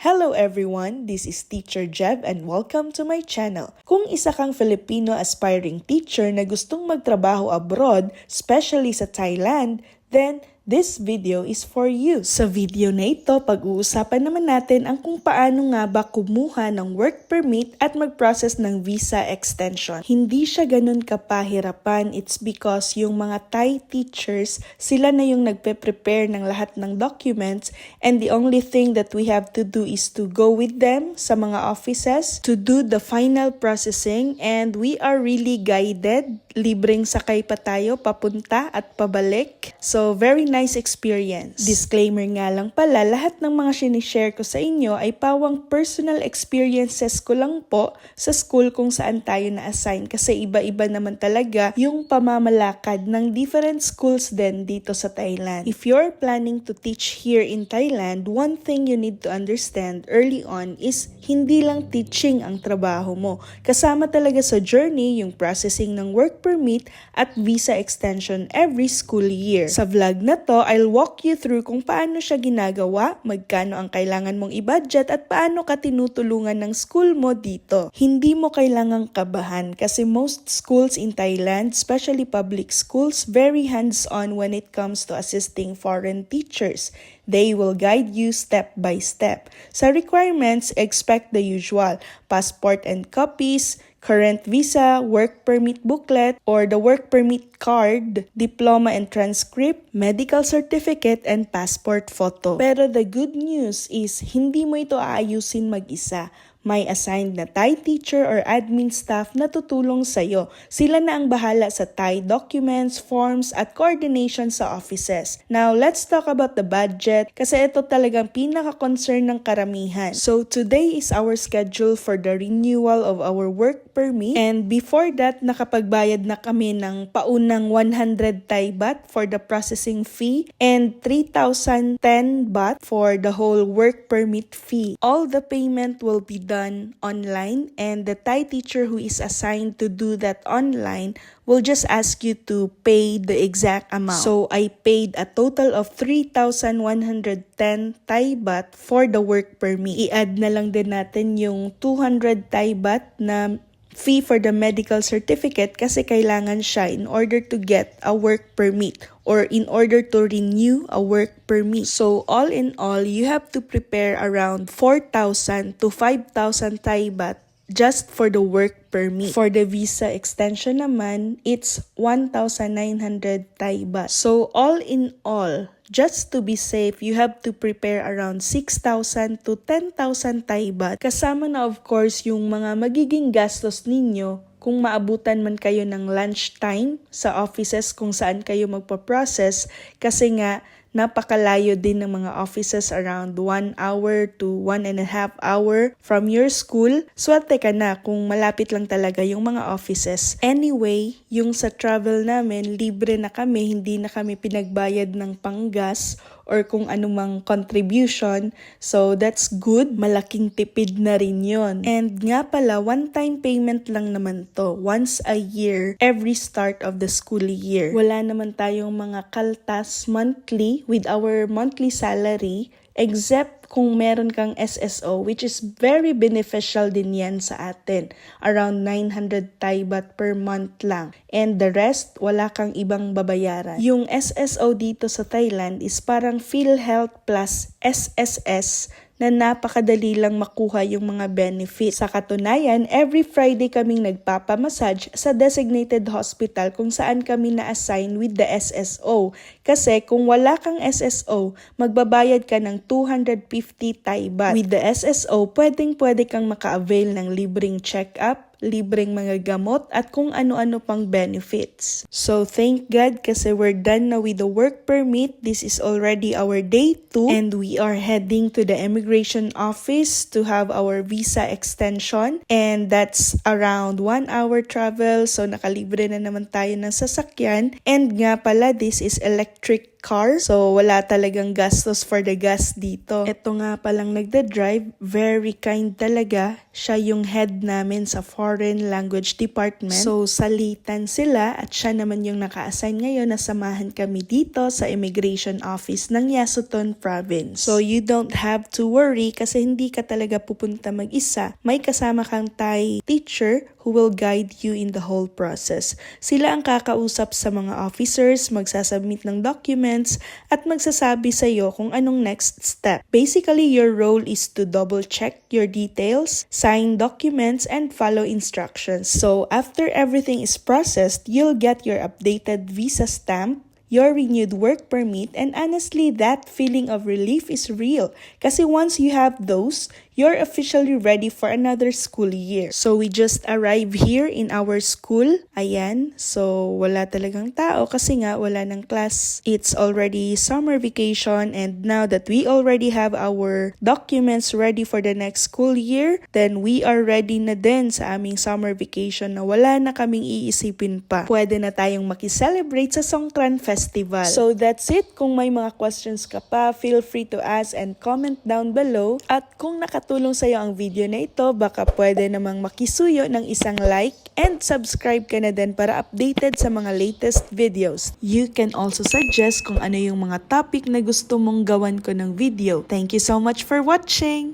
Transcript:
Hello everyone, this is Teacher Jeb and welcome to my channel. Kung isa kang Filipino aspiring teacher na gustong magtrabaho abroad, especially sa Thailand, then this video is for you. Sa video na ito, pag-uusapan naman natin ang kung paano nga ba kumuha ng work permit at mag-process ng visa extension. Hindi siya ganun kapahirapan. It's because yung mga Thai teachers, sila na yung nagpe-prepare ng lahat ng documents and the only thing that we have to do is to go with them sa mga offices to do the final processing and we are really guided. Libreng sakay pa tayo papunta at pabalik. So, very nice experience. Disclaimer nga lang pala, lahat ng mga sinishare ko sa inyo ay pawang personal experiences ko lang po sa school kung saan tayo na-assign kasi iba-iba naman talaga yung pamamalakad ng different schools din dito sa Thailand. If you're planning to teach here in Thailand, one thing you need to understand early on is hindi lang teaching ang trabaho mo. Kasama talaga sa journey yung processing ng work permit at visa extension every school year. Sa vlog na to, I'll walk you through kung paano siya ginagawa, magkano ang kailangan mong i-budget at paano ka tinutulungan ng school mo dito. Hindi mo kailangang kabahan kasi most schools in Thailand, especially public schools, very hands-on when it comes to assisting foreign teachers. They will guide you step by step. Sa requirements, expect the usual: passport and copies, current visa, work permit booklet, or the work permit card, diploma and transcript, medical certificate, and passport photo. Pero the good news is, hindi mo ito aayusin mag-isa. May assigned na Thai teacher or admin staff na tutulong sa'yo. Sila na ang bahala sa Thai documents, forms, at coordination sa offices. Now, let's talk about the budget kasi ito talagang pinaka-concern ng karamihan. So, today is our schedule for the renewal of our work permit. And before that, nakapagbayad na kami ng paunang 100 Thai baht for the processing fee and 3,010 baht for the whole work permit fee. All the payment will be done online and the Thai teacher who is assigned to do that online will just ask you to pay the exact amount. So I paid a total of 3,110 Thai baht for the work permit. I-add na lang din natin yung 200 Thai baht na fee for the medical certificate kasi kailangan siya in order to get a work permit or in order to renew a work permit. So all in all, you have to prepare around 4,000 to 5,000 Thai baht just for the work permit. For the visa extension naman, it's 1,900 Thai baht. So all in all, just to be safe, you have to prepare around 6,000 to 10,000 Thai baht. Kasama na of course yung mga magiging gastos ninyo kung maabutan man kayo ng lunch time sa offices kung saan kayo magpa-process kasi nga napakalayo din ng mga offices around 1 hour to 1.5 hour from your school. Swerte ka na kung malapit lang talaga yung mga offices. Anyway, yung sa travel namin, libre na kami, hindi na kami pinagbayad ng panggas or kung anumang contribution. So that's good. Malaking tipid na rin yun. And nga pala, one-time payment lang naman to. Once a year, every start of the school year. Wala naman tayong mga kaltas monthly with our monthly salary except kung meron kang SSO, which is very beneficial din yan sa atin. Around 900 Thai baht per month lang. And the rest, wala kang ibang babayaran. Yung SSO dito sa Thailand is parang PhilHealth plus SSS na napakadali lang makuha yung mga benefits. Sa katunayan, every Friday kaming nagpapamassage sa designated hospital kung saan kami na-assign with the SSO. Kasi kung wala kang SSO, magbabayad ka ng 250 Thai baht. With the SSO, pwedeng-pwede kang maka-avail ng libreng check-up, libreng mga gamot, at kung ano-ano pang benefits. So, thank God kasi we're done na with the work permit. This is already our day 2 and we are heading to the immigration office to have our visa extension and that's around 1 hour travel. So, nakalibre na naman tayo ng sasakyan and nga pala, this is electric car. So, wala talagang gastos for the gas dito. Ito nga palang nagda-drive, very kind talaga. Siya yung head namin sa Foreign Language Department. So, salitan sila at siya naman yung naka-assign ngayon na samahan kami dito sa Immigration Office ng Yasuton Province. So, you don't have to worry kasi hindi ka talaga pupunta mag-isa. May kasama kang Thai teacher who will guide you in the whole process. Sila ang kakausap sa mga officers, magsasubmit ng documents, at magsasabi sa iyo kung anong next step. Basically, your role is to double-check your details, sign documents, and follow instructions. So, after everything is processed, you'll get your updated visa stamp, your renewed work permit, and honestly, that feeling of relief is real. Kasi once you have those, you're officially ready for another school year. So we just arrived here in our school. Ayan. So wala talagang tao kasi nga wala ng class. It's already summer vacation, and now that we already have our documents ready for the next school year, then we are ready na din sa aming summer vacation na wala na kaming iisipin pa. Pwede na tayong makiselebrate sa Songkran Festival. So that's it. Kung may mga questions ka pa, feel free to ask and comment down below. At kung nakatulong sa'yo ang video na ito, baka pwede namang makisuyo ng isang like and subscribe ka na din para updated sa mga latest videos. You can also suggest kung ano yung mga topic na gusto mong gawan ko ng video. Thank you so much for watching!